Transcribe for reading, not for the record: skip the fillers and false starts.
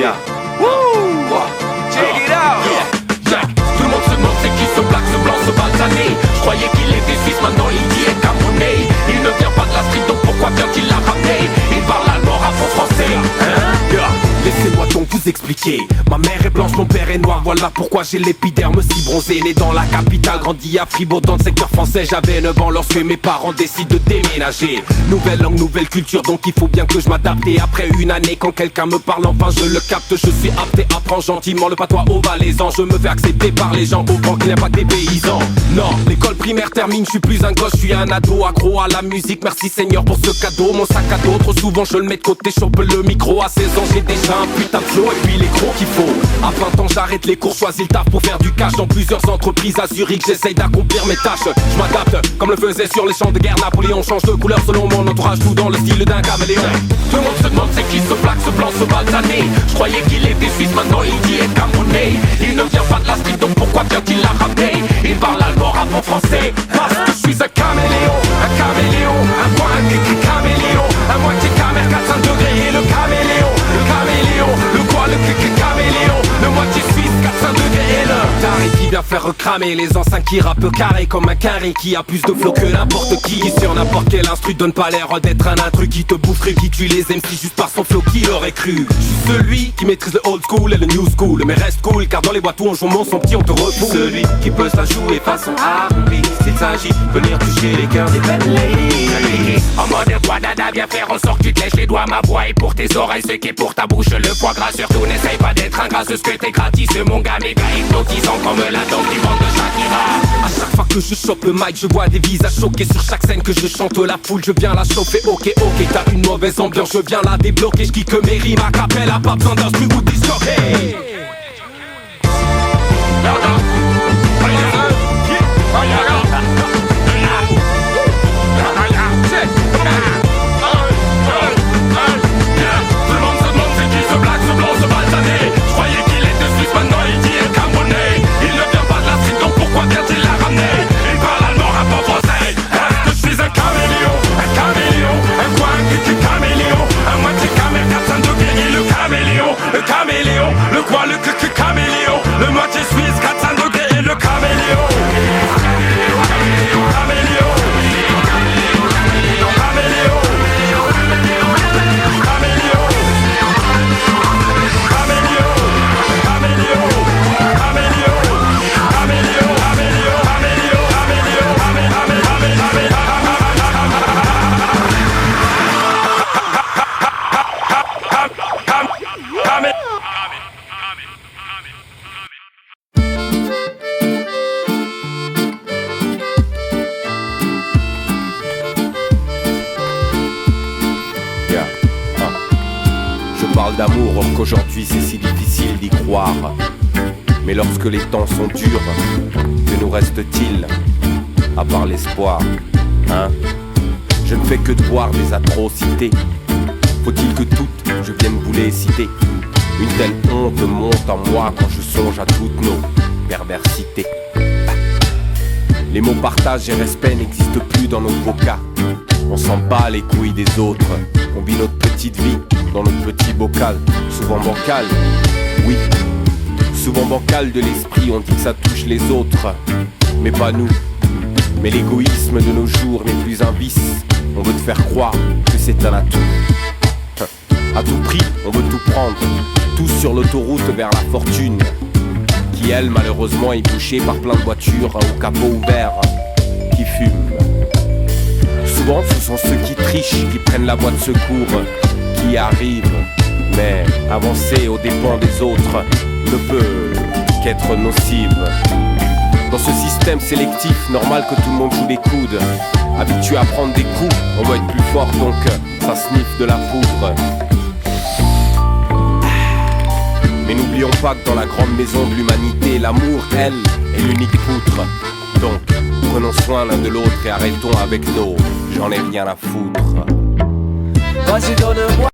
Yeah. Woo! Check it out! Yeah. Tout le monde se demande c'est qui ce black, ce blanc, ce balsané. Je croyais qu'il était suisse, maintenant il dit est camerounais. Il ne vient pas de la street, donc pourquoi vient-il la ramener? Il parle allemand, rap en français, hein? Yeah. Laissez-moi donc vous expliquer. Ma mère est blanche, mon père est noir. Voilà pourquoi j'ai l'épiderme si bronzé. Né dans la capitale, grandi à Fribourg dans le secteur français. J'avais 9 ans lorsque mes parents décident de déménager. Nouvelle langue, nouvelle culture, donc il faut bien que je m'adapte. Et après une année, quand quelqu'un me parle, enfin je le capte. Je suis apte et apprends gentiment le patois au valaisan. Je me fais accepter par les gens au grand qu'il n'y a pas que des paysans. Non, l'école primaire termine, je suis plus un gosse, je suis un ado accro à la musique. Merci Seigneur pour ce cadeau. Mon sac à dos, trop souvent je le mets de côté, chope le micro. À 16 ans j'ai déjà un putain de flow et puis les crocs qu'il faut. À 20 ans j'arrête les cours, choisis le taf pour faire du cash. Dans plusieurs entreprises à Zurich, j'essaye d'accomplir mes tâches. Je m'adapte comme le faisait sur les champs de guerre Napoléon. Change de couleur selon mon entourage, tout dans le style d'un caméléon. Tout le monde se demande c'est qui ce black, ce blanc, ce balsané. Je croyais qu'il était suisse, maintenant il dit est camerounais. Il ne vient pas de la street, donc pourquoi vient-il la ramener? Il parle allemand, rap en français. Parce que je suis un caméléon, un point, un caméléon. Un moitié camère, 400 degrés et le caméléon. Le quoi, le caméléon. Le moitié suisse, 400 degrés et le taré qui vient faire recramer les enceintes qui rappe carré comme un carré qui a plus de flow que n'importe qui. Sur n'importe quel instru donne pas l'air d'être un intrus qui te boufferait, qui tue les MC juste par son flow, qui l'aurait cru. Je suis celui qui maîtrise le old school et le new school, mais reste cool car dans les boîtes où on joue mon son petit on te repousse. Celui qui peut se la jouer façon R&B, s'il s'agit venir toucher les cœurs des belles ladies. En mode quoi dada, viens faire en sorte que tu te lèches les doigts. Ma voix est pour tes oreilles, ce qui est pour ta bouche le foie gras. Surtout n'essaye pas d'être ingrat, ce que t'es gratis. Mon gars méga hypnotisant comme la danse du ventre de Shakira. À chaque fois que je chope le mic, je vois des visages choqués. Sur chaque scène que je chante la foule, je viens la chauffer. Ok, t'as une mauvaise ambiance, je viens la débloquer. Je que mes rimes à cappella, pas besoin d'instru ou disjockey. Le quoi, le caméléon. Le moitié suisse, 400 degrés et le caméléon. D'amour, or qu'aujourd'hui c'est si difficile d'y croire. Mais lorsque les temps sont durs, que nous reste-t-il à part l'espoir, hein? Je ne fais que de voir des atrocités. Faut-il que toutes je vienne vous les citer? Une telle honte monte en moi quand je songe à toutes nos perversités. Les mots partage et respect n'existent plus dans nos beaux cas. On s'en bat les couilles des autres. On vit notre petite vie dans notre petit bocal. Souvent bancal, oui, souvent bancal de l'esprit. On dit que ça touche les autres, mais pas nous. Mais l'égoïsme de nos jours n'est plus un vice. On veut te faire croire que c'est un atout. À tout prix, on veut tout prendre. Tous sur l'autoroute vers la fortune, qui elle malheureusement est bouchée par plein de voitures au capot ouvert, qui fument. Souvent ce sont ceux qui trichent, qui prennent la voie de secours, qui arrivent. Mais avancer aux dépens des autres ne peut qu'être nocive. Dans ce système sélectif, normal que tout le monde joue les coudes. Habitué à prendre des coups, on doit être plus fort donc ça sniffe de la poudre. Mais n'oublions pas que dans la grande maison de l'humanité, l'amour, elle, est l'unique poutre. Donc, prenons soin l'un de l'autre et arrêtons avec nos « j'en ai rien à foutre ». Vas-y, donne-moi